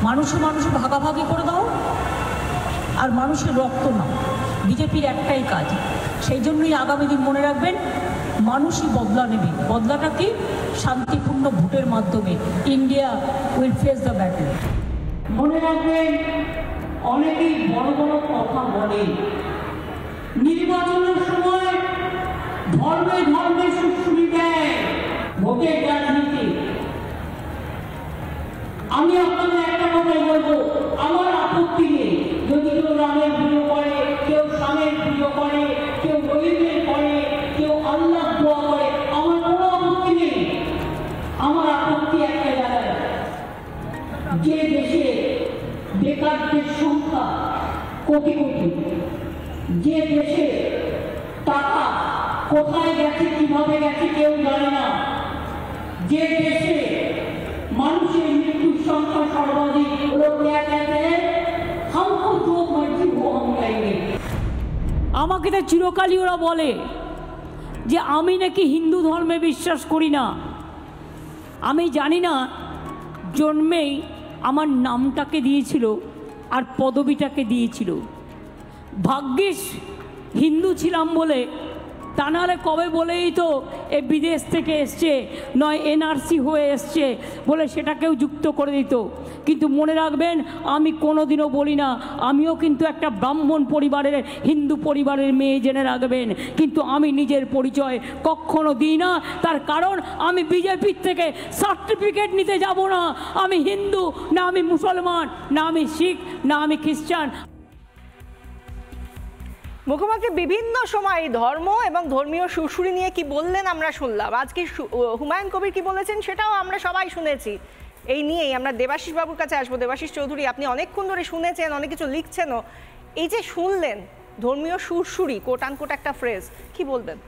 মানুষে ভাগাভাগি করে দাও আর মানুষের রক্ত নাও। বিজেপির একটাই কাজ। সেই জন্যই আগামী দিন মনে রাখবেন, মানুষই বদলা নেবে। বদলাটা কি? শান্তিপূর্ণ ভোটের মাধ্যমে। India will face the battle. মনে রাখবেন, অনেকেই বড় বড় কথা বলে, নির্বাচনের সময় ধর্মে সুশ্রী দেয় ভোটের রাজনীতি। আমি আপনাদের একটা কথাই বলবো, আমার আপত্তি নেই যদি কেউ রামের প্রিয় করে, কেউ স্বামীর প্রিয় করে, কেউ রহিমের করে, কেউ আল্লাহ দোয়া করে, আমার কোনো আপত্তি নেই। আমার আপত্তি একটা জায়গায়, যে দেশে বেকারদের সংখ্যা কোটি কোটি, যে দেশে টাকা কোথায় গেছে, কিভাবে গেছে কেউ জানে না, যে দেশে মানুষের মৃত্যুর সংখ্যা সর্বাধিক, আমাকে তো চিরকালই ওরা বলে যে আমি নাকি হিন্দু ধর্মে বিশ্বাস করি না। আমি জানি না জন্মেই আমার নামটাকে দিয়েছিল আর পদবিটাকে দিয়েছিল। ভাগ্যিস হিন্দু ছিলাম বলে, তা নাহলে কবে বলেই তো এ বিদেশ থেকে এসছে, নয় এনআরসি হয়ে এসছে বলে সেটাকেও যুক্ত করে দিত। কিন্তু মনে রাখবেন, আমি কোনোদিনও বলি না আমিও কিন্তু একটা ব্রাহ্মণ পরিবারের, হিন্দু পরিবারের মেয়ে, জেনে রাখবেন। কিন্তু আমি নিজের পরিচয় কখনো দিই না, তার কারণ আমি বিজেপির থেকে সার্টিফিকেট নিতে যাব না। আমি হিন্দু না, আমি মুসলমান না, আমি শিখ না, আমি খ্রিস্টান। মুখ্যমন্ত্রী বিভিন্ন সময় ধর্ম এবং ধর্মীয় সুরসুরি নিয়ে কি বললেন আমরা শুনলাম, আজকে হুমায়ুন কবির কি বলেছেন সেটাও আমরা সবাই শুনেছি। এই নিয়েই আমরা দেবাশিস বাবুর কাছে আসবো। দেবাশিস চৌধুরী, আপনি অনেকক্ষণ ধরে শুনেছেন, অনেক কিছু লিখছেনও, এই যে শুনলেন ধর্মীয় সুরসুরি, কোট আনকোট একটা ফ্রেজ, কি বলবেন?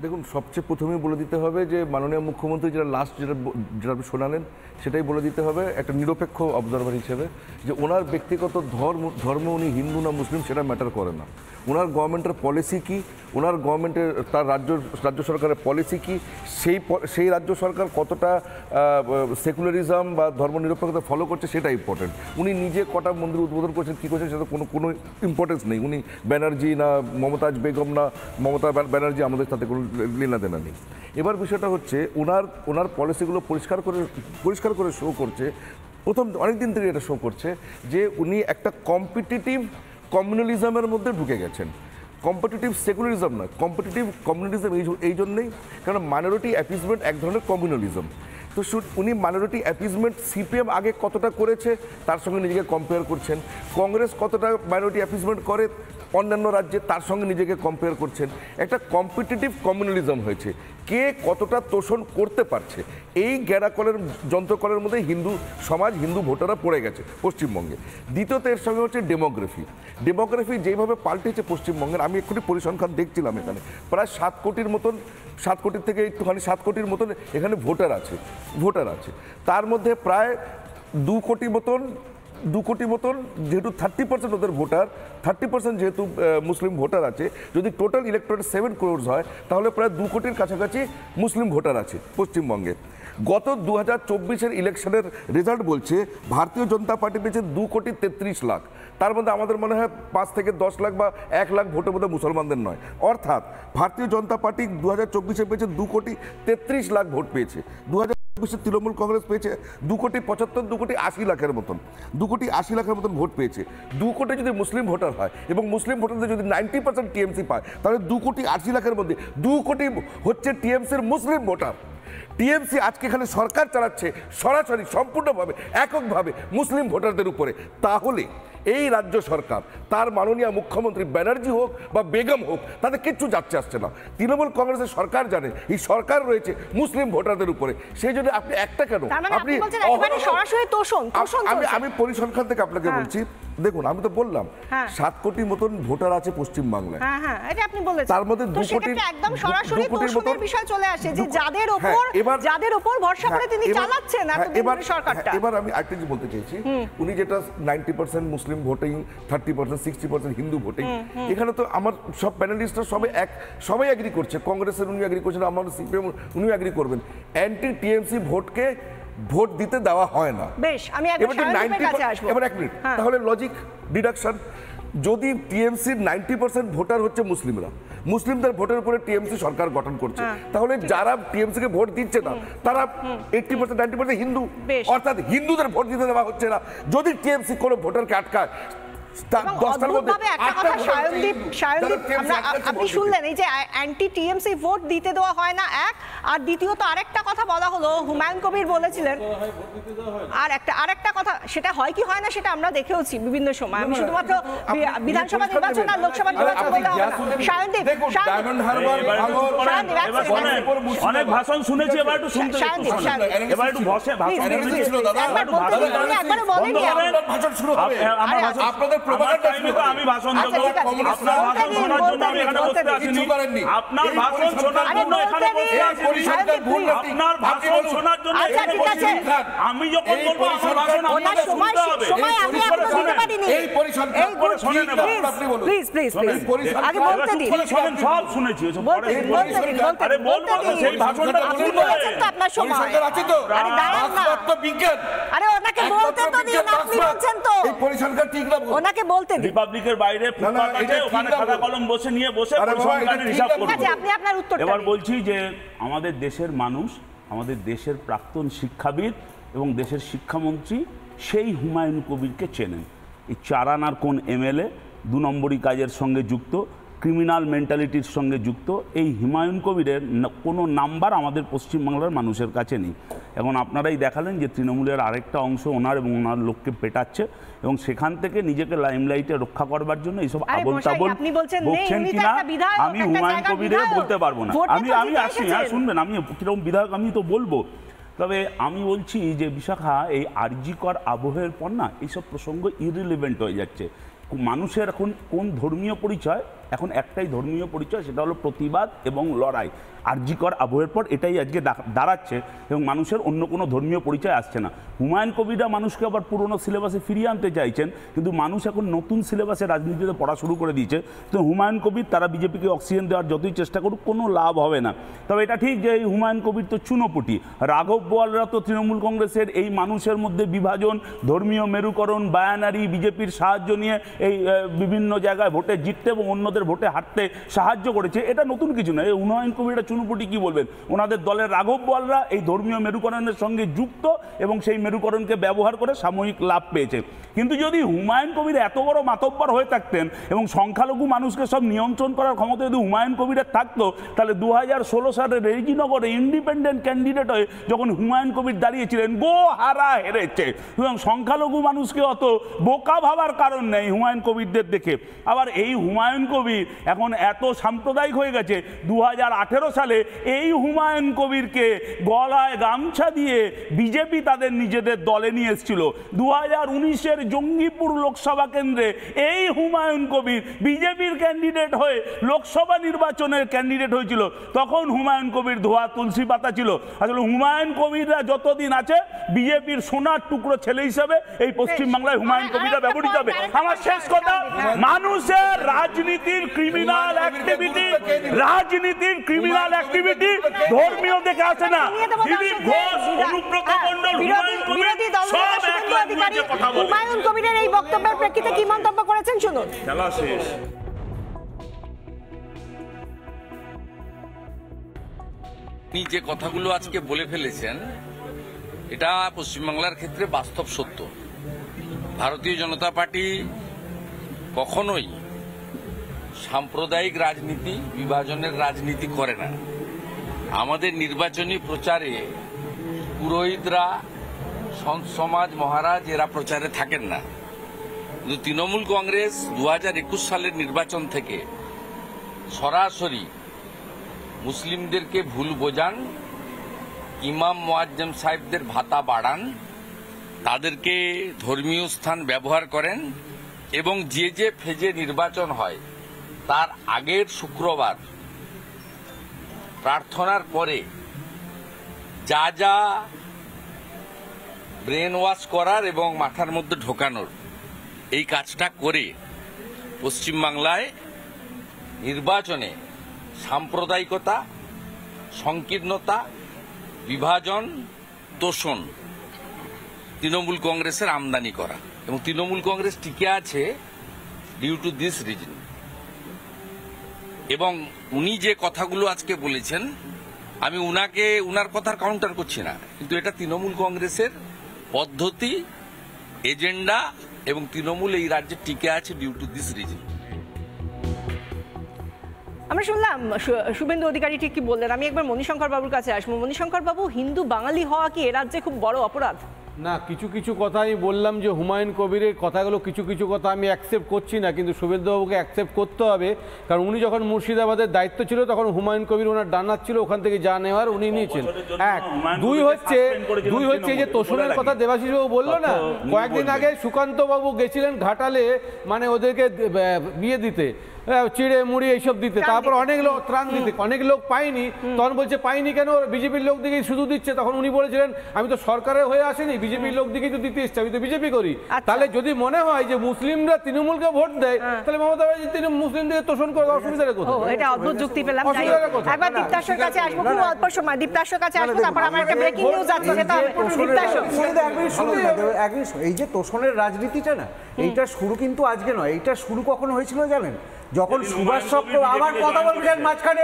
দেখুন, সবচেয়ে প্রথমেই বলে দিতে হবে যে মাননীয় মুখ্যমন্ত্রী যেটা লাস্ট যেটা শোনালেন সেটাই বলে দিতে হবে একটা নিরপেক্ষ অবজারভার হিসেবে, যে ওনার ব্যক্তিগত ধর্ম উনি হিন্দু না মুসলিম সেটা ম্যাটার করে না। ওনার গভর্নমেন্টের পলিসি কি, ওনার গভর্নমেন্টের তার রাজ্য সরকারের পলিসি কি, সেই রাজ্য সরকার কতটা সেকুলারিজম বা ধর্মনিরপেক্ষতা ফলো করছে সেটা ইম্পর্টেন্ট। উনি নিজে কটা মন্দির উদ্বোধন করছেন, কী করছেন সেটা কোনো ইম্পর্টেন্স নেই। উনি ব্যানার্জি না মমতাজ বেগম না মমতা ব্যানার্জি, আমাদের সাথে কোনো লেনাদেনা নেই। এবার বিষয়টা হচ্ছে ওনার পলিসিগুলো পরিষ্কার করে শো করছে, প্রথম অনেকদিন থেকে এটা শো করছে যে উনি একটা কম্পিটিটিভ কমিউনালিজমের মধ্যে ঢুকে গেছেন। কম্পিটিটিভ সেকুলারিজম না, কম্পিটিটিভ কমিউনালিজম এই জন্যেই কারণ মাইনরিটি অ্যাপিজমেন্ট এক ধরনের কমিউনালিজম। তো উনি মাইনরিটি অ্যাপিজমেন্ট সিপিএম আগে কতটা করেছে তার সঙ্গে নিজেকে কম্পেয়ার করছেন, কংগ্রেস কতটা মাইনরিটি অ্যাপিজমেন্ট করে অন্যান্য রাজ্যে তার সঙ্গে নিজেকে কম্পেয়ার করছেন। একটা কম্পিটিটিভ কমিউনালিজম হয়েছে, কে কতটা তোষণ করতে পারছে, এই গ্যারাকলের যন্ত্রকলের মধ্যে হিন্দু সমাজ, হিন্দু ভোটাররা পড়ে গেছে পশ্চিমবঙ্গে। দ্বিতীয়ত এর সঙ্গে হচ্ছে ডেমোগ্রাফি যেভাবে পাল্টেছে পশ্চিমবঙ্গের, আমি এক্ষুনি পরিসংখ্যান দেখছিলাম, এখানে প্রায় 7 কোটির থেকে একটুখানি 7 কোটির মতন এখানে ভোটার আছে। তার মধ্যে প্রায় 2 কোটি মতন যেহেতু 30% ওদের ভোটার, 30% যেহেতু মুসলিম ভোটার আছে, যদি টোটাল ইলেকটোরেট 7 crore হয় তাহলে প্রায় 2 কোটির কাছাকাছি মুসলিম ভোটার আছে পশ্চিমবঙ্গে। গত 2024-এর ইলেকশনের রেজাল্ট বলছে ভারতীয় জনতা পার্টি পেয়েছে 2,33,00,000। তার মধ্যে আমাদের মনে হয় 5 থেকে 10 লাখ বা 1 লাখ ভোটের মধ্যে মুসলমানদের নয়। অর্থাৎ ভারতীয় জনতা পার্টি 2024-এ পেয়েছে 2,33,00,000 ভোট পেয়েছে। 2024-এ তৃণমূল কংগ্রেস পেয়েছে 2,75-2,80,00,000 মতন 2,80,00,000 মতন ভোট পেয়েছে। 2 কোটি যদি মুসলিম ভোটার হয় এবং মুসলিম ভোটারদের যদি 90% টিএমসি পায়, তাহলে 2,80,00,000 মধ্যে 2 কোটি হচ্ছে টিএমসির মুসলিম ভোটার। টিএমসি আজকে এখানে সরকার চালাচ্ছে সরাসরি সম্পূর্ণভাবে এককভাবে মুসলিম ভোটারদের উপরে। তাহলে এই রাজ্য সরকার, তার মাননীয় মুখ্যমন্ত্রী ব্যানার্জি হোক বা বেগম হোক, তাদের কিচ্ছু যাচ্ছে আসছে না। তৃণমূল কংগ্রেসের সরকার জানে এই সরকার রয়েছে মুসলিম ভোটারদের উপরে, সেই জন্য আপনি একটা কেন আপনি আমি পরিসংখ্যান থেকে আপনাকে বলছি, দেখুন আমি তো বললাম 7 কোটি মতন ভোটার আছে পশ্চিমবাংলায়, তার মধ্যে 2 কোটি একদম সরাসরি তোষণের বিষয় চলে আসে যে যাদের উপর ভরসা করে তিনি চালাচ্ছেন এতদিন সরকারটা। এবার আমি আরেকটা যে বলতে চাইছি, উনি যেটা 90% মুসলিম ভোটিং, 30% 60% হিন্দু ভোটিং, এখানে তো আমার সব প্যানেলিস্টরা সবাই এগ্রি করছে, কংগ্রেসের উনি এগ্রি করছেন, আমার সিপিএম উনিও এগ্রি করবেন, অ্যান্টি টিএমসি ভোটকে ভোট দিতে দেওয়া হয় না। বেশ, আমি এবার 1 মিনিট, তাহলে লজিক ডিডাকশন, যদি টিএমসির 90% ভোটার হচ্ছে মুসলিমদের ভোটের উপরে টিএমসি সরকার গঠন করছে, তাহলে যারা টিএমসি কে ভোট দিচ্ছে না তারা 80% 90% হিন্দু, অর্থাৎ হিন্দুদের ভোট দিতে দেওয়া হচ্ছে না। যদি টিএমসি কোনো ভোটারকে আটকায়, আপনি শুনলেন এই যে অ্যান্টি টিএমসি ভোট দিতে দেওয়া হয় না, এক, আর দ্বিতীয়ত আরেকটা কথা বলা হলো, হুমায়ুন কবির বলেছিলেন, আরেকটা কথা, সেটা হয় কি হয় না সেটা আমরা দেখেওছি বিভিন্ন সময়। আমি শুধুমাত্র বিধানসভা নির্বাচন আর লোকসভা নির্বাচন বলে অনেক ভাষণ শুনেছি, এবার একটু শুনতে এবার একটু আমি ভাষণ দেবো, আপনার ভাষণ শোনার জন্য আমি এখানে বসতে আসিনি, আপনার ভাষণ শোনার জন্য এখানে বসতে আসিনি। পরিসংখ্যান ভুল আপনার ভাষণ শোনার জন্য আমি যখন বলবো আমার ভাষণ আপনাকে শুনতে হবে এই পরিসংখ্যান পরে শুনেন প্লিজ প্লিজ প্লিজ আগে বলতে দিন সব শুনেছি আরে বলবো সেই ভাষণটা আপনি বলেছেন তো আপনার সময় পরিসংখ্যান আছে তো আরে দাঁড়ান না বিজ্ঞান আরে ওনাকে বলতে তো দিন আপনি বলছেন তো এই পরিসংখ্যান ঠিক না ওনাকে বলতে দিন রিপাবলিকের বাইরে ফুটপাত আছে ওখানে খাতা কলম বসে নিয়ে বসে পরিসংখ্যানের হিসাব করব আপনি আপনার উত্তরটা এবার বলছি যে আমাদের দেশের মানুষ আমাদের দেশের প্রাক্তন শিক্ষাবিদ এবং দেশের শিক্ষামন্ত্রী সেই হুমায়ুন কবিরকে চেনেন এই চারানার কোন এমএলএ 2 নম্বরই কাজের সঙ্গে যুক্ত ক্রিমিনাল মেন্টালিটির সঙ্গে যুক্ত এই হুমায়ুন কবিরের কোনো নাম্বার আমাদের পশ্চিমবাংলার মানুষের কাছে নেই এখন আপনারাই দেখালেন যে তৃণমূলের আরেকটা অংশ ওনার এবং ওনার লোককে পেটাচ্ছে এবং সেখান থেকে নিজেকে লাইমলাইটে রক্ষা করবার জন্য এইসব আবোল তাবোল বলছেন কিনা আমি হুমায়ুন কবিরের বলতে পারবো না আমি আসছি হ্যাঁ শুনবেন আমি কিরকম বিধায়ক আমি তো বলবো তবে আমি বলছি যে বিশাখা এই আরজিকর আবহের পর না এইসব প্রসঙ্গ ইরিলেভেন্ট হয়ে যাচ্ছে মানুষের এখন কোন ধর্মীয় পরিচয় এখন একটাই ধর্মীয় পরিচয় সেটা হলো প্রতিবাদ এবং লড়াই আরজিকর আবহের পর এটাই আজকে দাঁড়াচ্ছে এবং মানুষের অন্য কোনো ধর্মীয় পরিচয় আসছে না হুমায়ুন কবিররা মানুষকে আবার পুরনো সিলেবাসে ফিরিয়ে আনতে চাইছেন কিন্তু মানুষ এখন নতুন সিলেবাসে রাজনীতিতে পড়া শুরু করে দিয়েছে তো হুমায়ুন কবির তারা বিজেপিকে অক্সিজেন দেওয়ার যতই চেষ্টা করুক কোনো লাভ হবে না তবে এটা ঠিক যে এই হুমায়ুন কবির তো চুনোপুটি রাঘব বোয়ালরা তো তৃণমূল কংগ্রেসের এই মানুষের মধ্যে বিভাজন ধর্মীয় মেরুকরণ বায়ানারি বিজেপির সাহায্য নিয়ে এই বিভিন্ন জায়গায় ভোটে জিততে এবং অন্যদের ভোটে হারতে সাহায্য করেছে এটা নতুন কিছু নয় এই হুমায়ুন কবিররা চুনোপুটি কি বলবেন ওনাদের দলের রাঘব বোয়ালরা এই ধর্মীয় মেরুকরণের সঙ্গে যুক্ত এবং সেই মেরুকরণকে ব্যবহার করে সাময়িক লাভ পেয়েছে কিন্তু যদি হুমায়ুন কবির এত বড় মাতব্বর হয়ে থাকতেন এবং সংখ্যালঘু মানুষকে সব নিয়ন্ত্রণ করার ক্ষমতা যদি হুমায়ুন কবিরের থাকতো তাহলে 2016 সালে রেজিনগরে ইন্ডিপেন্ডেন্ট ক্যান্ডিডেট হয়ে যখন হুমায়ুন কবির দাঁড়িয়েছিলেন গো হারা হেরেছে এবং সংখ্যালঘু মানুষকে অত বোকা ভাবার কারণ নেই হুমায়ুন কবিরদের দেখে আবার এই হুমায়ুন কবির এখন এত সাম্প্রদায়িক হয়ে গেছে 2018 সালে এই হুমায়ুন কবিরকে গলায় গামছা দিয়ে বিজেপি তাদের নিজেদের দলে নিয়ে এসেছিল 2019-এর জঙ্গিপুর লোকসভা কেন্দ্রে এই হুমায়ুন কবির বিজেপির ক্যান্ডিডেট হয়ে লোকসভা নির্বাচনের ক্যান্ডিডেট হয়েছিল তখন হুমায়ুন কবির ধোয়া তুলসী পাতা ছিল আসলে হুমায়ুন কবিররা যতদিন আছে বিজেপির সোনার টুকরো ছেলে হিসেবে এই পশ্চিমবাংলায় হুমায়ুন কবিররা ব্যবহৃত হবে আমার শেষ কথা মানুষের রাজনীতির ক্রিমিনাল অ্যাক্টিভিটি ধর্মীয় দেখে আসে না দিলীপ ঘোষ অনুব্রত মণ্ডল হুমায়ুন কবির সব হুমায়ুন কবিরের এই বক্তব্যের প্রেক্ষিতে কি মন্তব্য করেছেন শুনুন খেলা শেষ আপনি যে কথাগুলো আজকে বলে ফেলেছেন এটা পশ্চিমবাংলার ক্ষেত্রে বাস্তব সত্য ভারতীয় জনতা পার্টি কখনোই সাম্প্রদায়িক রাজনীতি বিভাজনের রাজনীতি করে না আমাদের নির্বাচনী প্রচারে পুরোহিতরা সন্ত সমাজ মহারাজ এরা প্রচারে থাকেন না কিন্তু তৃণমূল কংগ্রেস 2021 সালের নির্বাচন থেকে সরাসরি মুসলিমদেরকে ভুল বোঝান ইমাম মুয়াজ্জেম সাহেবদের ভাতা বাড়ান তাদেরকে ধর্মীয় স্থান ব্যবহার করেন এবং যে ফেজে নির্বাচন হয় তার আগের শুক্রবার প্রার্থনার পরে যা ব্রেন ওয়াশ করার এবং মাথার মধ্যে ঢোকানোর এই কাজটা করে পশ্চিমবাংলায় নির্বাচনে সাম্প্রদায়িকতা সংকীর্ণতা বিভাজন তোষণ তৃণমূল কংগ্রেসের আমদানি করা এবং তৃণমূল কংগ্রেস টিকে আছে ডিউ টু দিস রিজন এবং উনি যে কথাগুলো আজকে বলেছেন আমি উনার কথার কাউন্টার করছি না কিন্তু এটা তৃণমূল কংগ্রেসের পদ্ধতি এজেন্ডা এবং তৃণমূল এই রাজ্যে টিকে আছে ডিউ টু দিস রিজন আমরা শুনলাম শুভেন্দু অধিকারী ঠিক কি বললেন আমি একবার মণিশঙ্কর বাবুর কাছে আসবো মণিশঙ্কর বাবু হিন্দু বাঙালি হওয়া কি এ রাজ্যে খুব বড় অপরাধ না কিছু কিছু কথা আমি বললাম যে হুমায়ুন কবিরের কথাগুলো কিছু কিছু কথা আমি অ্যাকসেপ্ট করছি না কিন্তু শুভেন্দুবাবুকে অ্যাকসেপ্ট করতে হবে কারণ উনি যখন মুর্শিদাবাদের দায়িত্ব ছিল তখন হুমায়ুন কবির ওনার ডানার ছিল ওখান থেকে যা নেওয়ার উনি নিয়েছেন এক দুই হচ্ছে যে তোষণের কথা দেবাশিসবাবু বললো না কয়েকদিন আগে সুকান্তবাবু গেছিলেন ঘাটালে মানে ওদেরকে বিয়ে দিতে চিড়ে মুড়ি এইসব দিতে, তারপর অনেক লোক ত্রাণ দিতে, অনেক লোক পায়নি, তখন বলছে পাইনি কেন, বিজেপির লোক দিকেই শুধু দিচ্ছে। তখন উনি বলেছিলেন আমি তো সরকারের হয়ে আসেনি, বিজেপির লোক দিকেই তো দিতে এসছে, আমি তো বিজেপি করি। তাহলে যদি মনে হয় যে মুসলিমরা তৃণমূলকে ভোট দেয়, তাহলে মমতা ব্যানার্জি তিনি মুসলিমদের তোষণ করে অসুবিধার কোথায়? এটা অদ্ভুত যুক্তি পেলাম। একবার দীপ্তাশর কাছে আসবো, খুব অল্প সময় দীপ্তাশর কাছে আসবো, তারপর আমার একটা ব্রেকিং নিউজ আছে যেটা হবে। এই যে তোষণের রাজনীতিটা না, এইটা শুরু কিন্তু আজকে নয়, এইটা শুরু কখন হয়েছিল জানেন? যখন সুভাষ চক্রবর্তী, আবার কথা বলছেন মাঝখানে,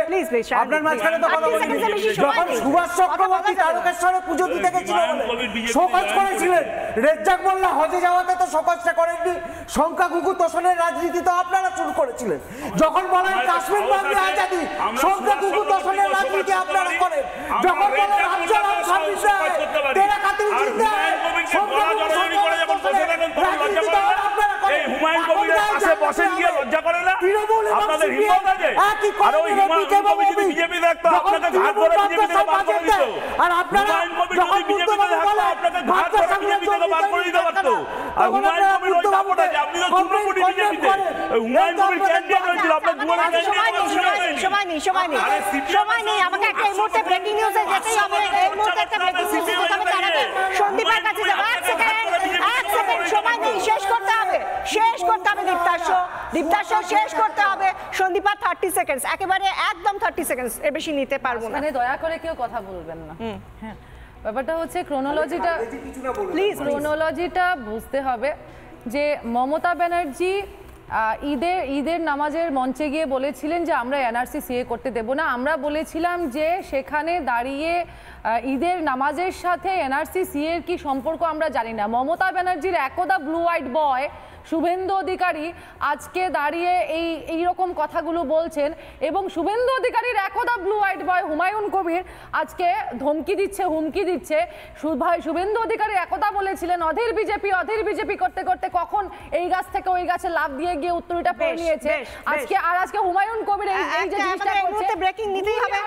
আপনার মাঝখানে তো কথা বলছেন, যখন সুভাষ চক্রবর্তী তারকেশ্বরে পুজো দিতে গেছিল শোকজ করেছিলেন, রেজ্জাক মোল্লা হজে যাওয়াতে তো শোকজটা করেননি, সংখ্যাগুরু তোষণের রাজনীতি তো আপনারা শুরু করেছিলেন। যখন বলেন কাশ্মীর বাংলা আজাদি, সংখ্যাগুরু তোষণের রাজনীতি আপনারা করেন। যখন বলেন রাজ্যরাম সার্ভিস তেরা খাতির জিন্দা হয়, সংখ্যাগুরু তোষণের রাজনীতি তো আপনারা করেন। এই হুমায়ুন কবিরের পাশে বসেন গিয়ে লজ্জা করে না আপনাদের? হিম্মত আছে? আর ওই হুমায়ুন কবির যদি বিজেপি দেখতো আপনাকে ঘাট ধরে বিজেপি থেকে বার করে দিত। আর আপনারা হুমায়ুন কবির যদি বিজেপি থেকে দেখতো আপনাকে ঘাট ধরে বিজেপি থেকে বার করে দিতে পারতো। আর হুমায়ুন কবির ওই সাপোর্ট আছে, আপনি তো চূর্ণপটি বিজেপিতে। হুমায়ুন কবির ক্যান্ডিডেট হয়েছিল, আপনার দুয়ারে সময় নেই। আমাকে একটা এই মুহূর্তে ব্রেকিং নিউজে যেতেই হবে। এই মুহূর্তে একটা ব্রেকিং নিউজ দিতে হবে, তার আগে সন্দীপের কাছে যাব। এক সেকেন্ড সময় নেই, শেষ করতে হবে দীপ্তাশর শেষ করতে হবে। সন্দীপা 30 সেকেন্ডস, একেবারে একদম 30 সেকেন্ডস, এর বেশি নিতে পারবো না। মানে দয়া করে কেউ কথা বলবেন না। হ্যাঁ, ব্যাপারটা হচ্ছে ক্রোনোলজিটা, প্লিজ ক্রোনোলজিটা বুঝতে হবে যে মমতা ব্যানার্জি ঈদের নামাজের মঞ্চে গিয়ে বলেছিলেন যে আমরা এনআরসি সিএ করতে দেব না। আমরা বলেছিলাম যে সেখানে দাঁড়িয়ে ঈদের নামাজের সাথে এনআরসি সিএ এর কি সম্পর্ক আমরা জানি না। মমতা ব্যানার্জির একদা ব্লু হোয়াইট বয় শুভেন্দু অধিকারী আজকে দাঁড়িয়ে এই রকম কথাগুলো বলছেন, এবং শুভেন্দু অধিকারীর একদা ব্লু হোয়াইট বয় হুমায়ুন কবির আজকে হুমকি দিচ্ছে। শুভেন্দু অধিকারী একদা বলেছিলেন অধীর বিজেপি করতে করতে কখন এই গাছ থেকে ওই গাছে লাফ দিয়ে গিয়ে উত্তরটা পড়ে নিয়েছে আজকে হুমায়ুন কবির এই যে জিনিসটা করছে। ব্রেকিং নিতেই হবে।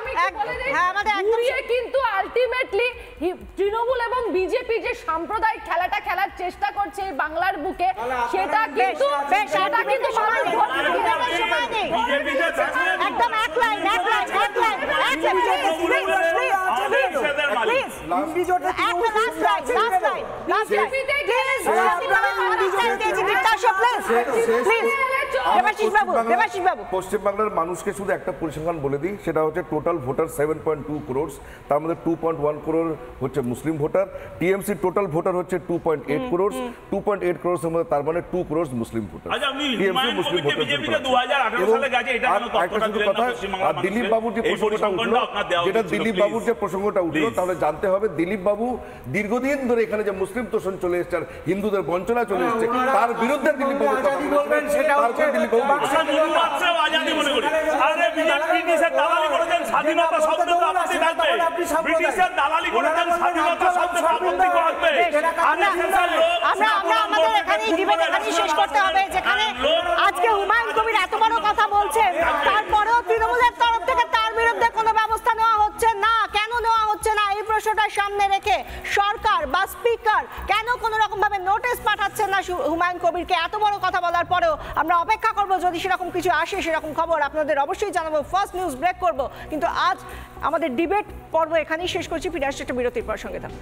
হ্যাঁ, আমাদের একদম কিন্তু আলটিমেটলি তৃণমূল এবং বিজেপি যে সাম্প্রদায়িক খেলাটা খেলার চেষ্টা করছে এই বাংলার বুকে, সেটা কিন্তু একদম এক লাইন পশ্চিমবাংলার মানুষকে শুধু একটা পরিসংখ্যান বলে দিই, সেটা হচ্ছে টোটাল ভোটার 7.2 crore, তার মধ্যে 2.1 crore হচ্ছে মুসলিম ভোটার। টিএমসি টোটাল ভোটার হচ্ছে 2.8 crore, 2.8 crore এর মধ্যে তার মানে 2 crore মুসলিম ভোটার। টিএমসি মুসলিম ভোটার। দিলীপ বাবুর যে প্রসঙ্গটা উঠলো, যেটা দিলীপ বাবুর যে প্রসঙ্গটা উঠলো, তাহলে জানতে হবে দিলীপ বাবু দীর্ঘদিন ধরে এখানে যে মুসলিম তোষণ চলে এসছে আর হিন্দুদের বঞ্চনা চলে এসছে, তার বিরুদ্ধে দিলীপ বাবু কথা বলবেন। সেটা হচ্ছে দিলীপ বাবু আজাদি মনে করি। আরে ব্রিটিশের দালালি করেছেন, স্বাধীনতা শব্দ তো আপত্তি থাকবে। ব্রিটিশের দালালি করেছেন, স্বাধীনতা শব্দ আপত্তি থাকবে। আমরা আমাদের এখানেই ডিবেট এখানেই শেষ করতে হবে, যেখানে আজকে হুমায়ুন কবির এত বড় কথা বলছেন, তারপরেও তৃণমূলের তরফ থেকে তার বিরুদ্ধে কোনো ব্যবস্থা নেওয়া হচ্ছে না। কেন নেওয়া হচ্ছে না এই প্রশ্নটা সামনে রেখে সরকার বা স্পিকার কেন কোনো রকম ভাবে নোটিশ পাঠাচ্ছে না হুমায়ুন কবিরকে? এত বড় কথা বলার পরেও আমরা অপেক্ষা করব, যদি সেরকম কিছু আসে, সেরকম খবর আপনাদের অবশ্যই জানাবো। ফার্স্ট নিউজ ব্রেক করব, কিন্তু আজ আমাদের ডিবেট পর্ব এখানেই শেষ করছি। ফিরে আসছে একটা বিরতির পর, সঙ্গে থাকুন।